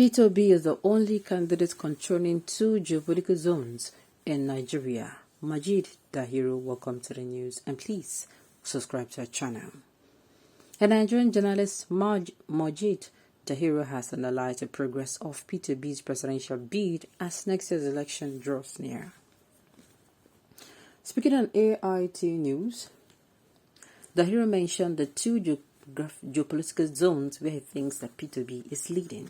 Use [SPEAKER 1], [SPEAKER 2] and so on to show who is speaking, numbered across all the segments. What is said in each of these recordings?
[SPEAKER 1] Peter Obi is the only candidate controlling two geopolitical zones in Nigeria. Majid Dahiru, welcome to the news, and please subscribe to our channel. A Nigerian journalist, Majid Dahiru, has analyzed the progress of Peter Obi's presidential bid as next year's election draws near. Speaking on AIT News, Dahiru mentioned the two geopolitical zones where he thinks that Peter Obi is leading.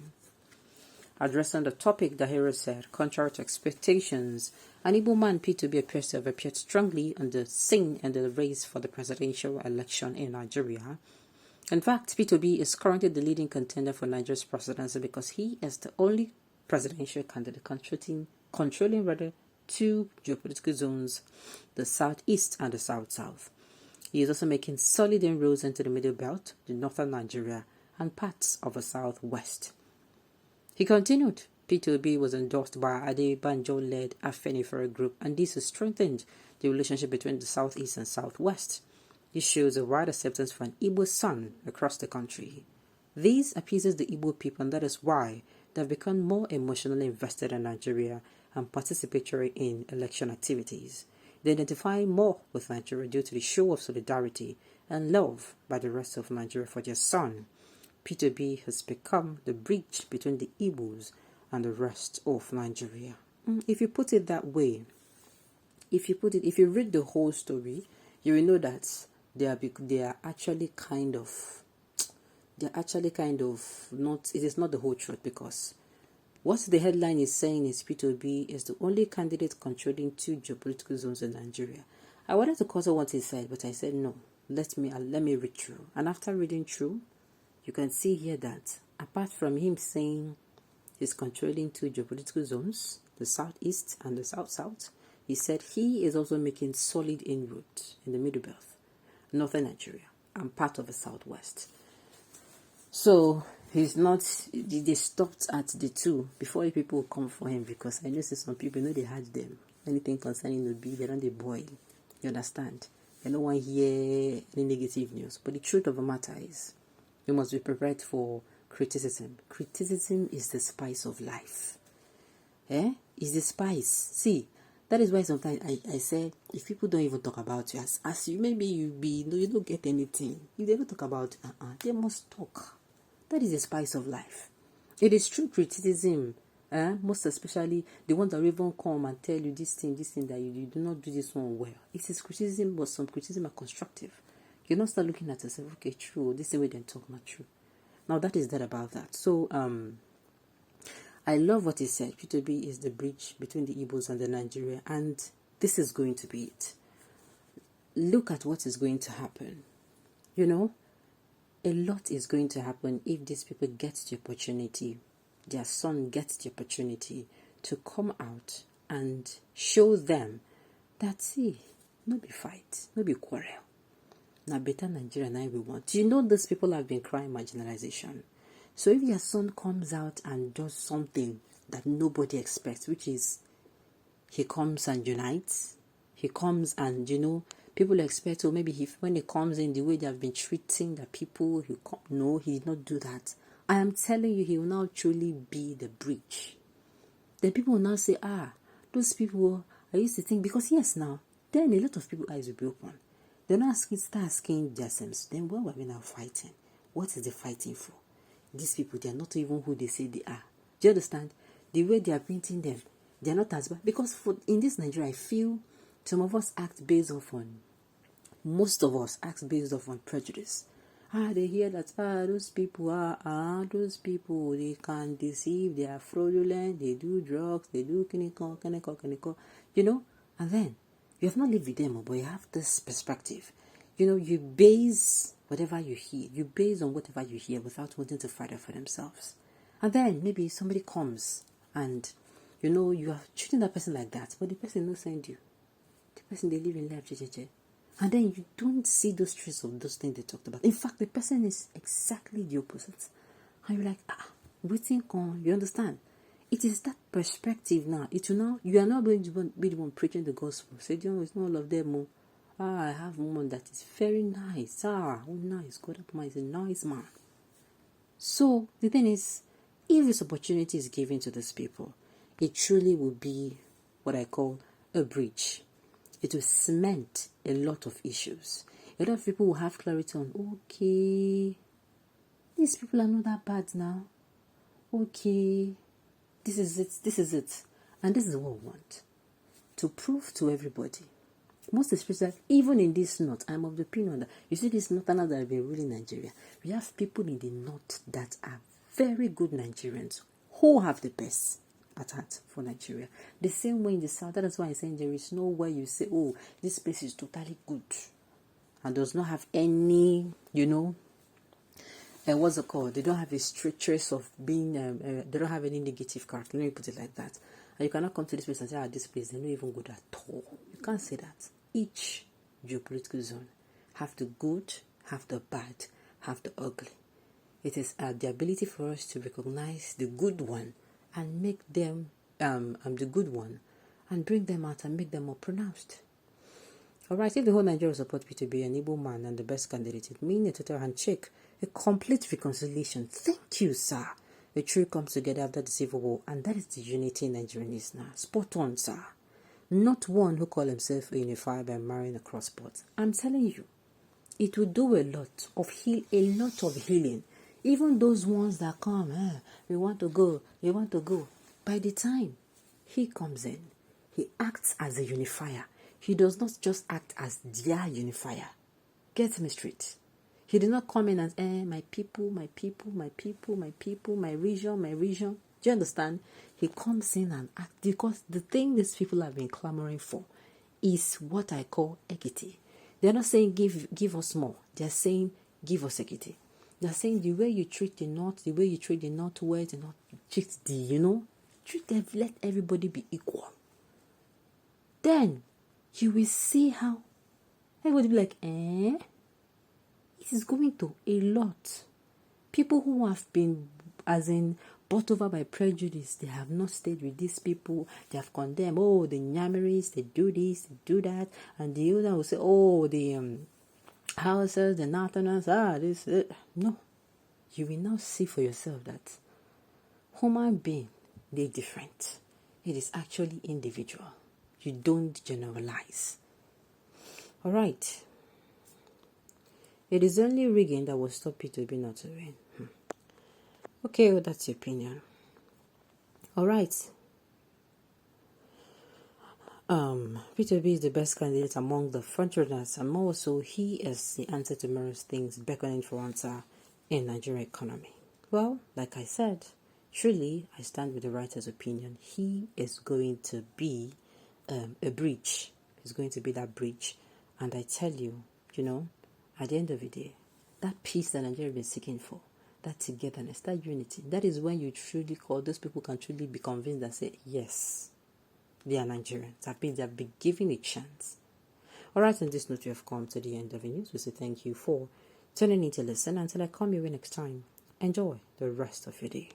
[SPEAKER 1] Addressing the topic, Dahiru said, contrary to expectations, an Igbo man, Peter Obi, appears to have appeared strongly on the scene in the race for the presidential election in Nigeria. In fact, Peter Obi is currently the leading contender for Nigeria's presidency because he is the only presidential candidate controlling two geopolitical zones, the southeast and the south-south. He is also making solid inroads into the Middle Belt, the northern Nigeria, and parts of the southwest. He continued, Peter Obi was endorsed by Adebanjo-led Afenifere group, and this has strengthened the relationship between the southeast and southwest. This shows a wide acceptance for an Igbo son across the country. This appeases the Igbo people, and that is why they have become more emotionally invested in Nigeria and participatory in election activities. They identify more with Nigeria due to the show of solidarity and love by the rest of Nigeria for their son. Peter Obi has become the bridge between the Igbos and the rest of Nigeria. If you put it that way, if you read the whole story, you will know that they are actually kind of not. It is not the whole truth, because what the headline is saying is Peter Obi is the only candidate controlling two geopolitical zones in Nigeria. I wanted to cover what he said, but I said no. Let me read through, and after reading through, you can see here that apart from him saying he's controlling two geopolitical zones, the southeast and the south-south, he said he is also making solid inroads in the Middle Belt, northern Nigeria, and part of the southwest. So he's not, they stopped at the two before the people will come for him, because I know some people know they had them. Anything concerning the Obi, they don't they boil. You understand? They don't want to hear any negative news. But the truth of the matter is, you must be prepared for criticism. Criticism is the spice of life. It's the spice. See, that is why sometimes I say, if people don't even talk about you, as you maybe you don't get anything. If they don't talk about they must talk. That is the spice of life. It is true criticism, most especially the ones that even come and tell you this thing that you do not do this one well. It is criticism, but some criticism are constructive. You don't start looking at yourself, okay, true, this is the way they talk, not true. Now that is that about that. So I love what he said. Peter Obi is the bridge between the Igbos and the Nigeria, and this is going to be it. Look at what is going to happen. You know, a lot is going to happen if these people get the opportunity, their son gets the opportunity to come out and show them that, see, no be fight, no be quarrel. Now better Nigeria now we want. You know, these people have been crying marginalization. So if your son comes out and does something that nobody expects, which is he comes and unites, he comes and, you know, people expect, or maybe when he comes in the way they have been treating the people, no, he did not do that. I am telling you, he will now truly be the bridge. Then people will now say, those people, I used to think, because yes, now, then a lot of people's eyes will be open. They're not start asking themselves, then why are we now fighting? What is the fighting for? These people, they are not even who they say they are. Do you understand? The way they are painting them, they are not as bad. Because in this Nigeria, I feel some of us act based off on, most of us act based off on prejudice. They hear that, those people, they can deceive, they are fraudulent, they do drugs, they do kiniko, you know, and then, you have not lived with them, but you have this perspective. You know, you base whatever you hear. You base on whatever you hear without wanting to fight it for themselves. And then maybe somebody comes and, you know, you are treating that person like that, but the person no send you. The person, they live in life, and then you don't see those traits of those things they talked about. In fact, the person is exactly the opposite. And you're like, waiting on, you understand? It is that perspective now. You are not going to be the one preaching the gospel. Say, it's not all of them. I have one that is very nice. Nice. God is a nice man. So the thing is, if this opportunity is given to these people, it truly will be what I call a bridge. It will cement a lot of issues. A lot of people will have clarity on, okay, these people are not that bad now. Okay, this is it. And this is what we want. To prove to everybody, most especially, even in this north, I'm of the opinion that, you see this northerners that have been ruling Nigeria, we have people in the north that are very good Nigerians, who have the best at heart for Nigeria. The same way in the south, that is why I'm saying there is nowhere you say, oh, this place is totally good, and does not have any, what's it called? They don't have a strict trace of being, they don't have any negative character. Let me put it like that. And you cannot come to this place and say, this place, they're not even good at all. You can't say that. Each geopolitical zone have the good, have the bad, have the ugly. It is the ability for us to recognize the good one and make them the good one and bring them out and make them more pronounced. Alright, if the whole Nigeria support P2B, an able man and the best candidate, it means a total handshake, a complete reconciliation. Thank you, sir. The truth comes together after the civil war, and that is the unity Nigeria needs now. Spot on, sir. Not one who call himself a unifier by marrying across sports. I'm telling you, it will do a lot of healing. Even those ones that come, we want to go. By the time he comes in, he acts as a unifier. He does not just act as their unifier. Get me straight. He did not come in as, my people, my region. Do you understand? He comes in and acts, because the thing these people have been clamoring for is what I call equity. They're not saying give us more. They're saying give us equity. They're saying the way you treat the North, the way you treat the Northwest, treat treat them, let everybody be equal. Then you will see how everybody will be like, it is going to a lot. People who have been, bought over by prejudice, they have not stayed with these people. They have condemned, the Nyamiris, they do this, they do that. And the other will say, the houses, the Northerners, this. No. You will now see for yourself that human being, they're different. It is actually individual. You don't generalize. All right. It is only rigging that will stop P2B not to win. Okay, well, that's your opinion. All right. P2B is the best candidate among the frontrunners, and more so, he is the answer to most things beckoning for answer in Nigerian economy. Well, like I said, truly, I stand with the writer's opinion. He is going to be a bridge. He's going to be that bridge. And I tell you, at the end of the day, that peace that Nigeria has been seeking for, that togetherness, that unity, that is when you truly call, those people can truly be convinced and say, yes, they are Nigerians. That means they have been given a chance. All right, on this note, we have come to the end of the news. We say thank you for tuning in to listen. Until I come your way next time, enjoy the rest of your day.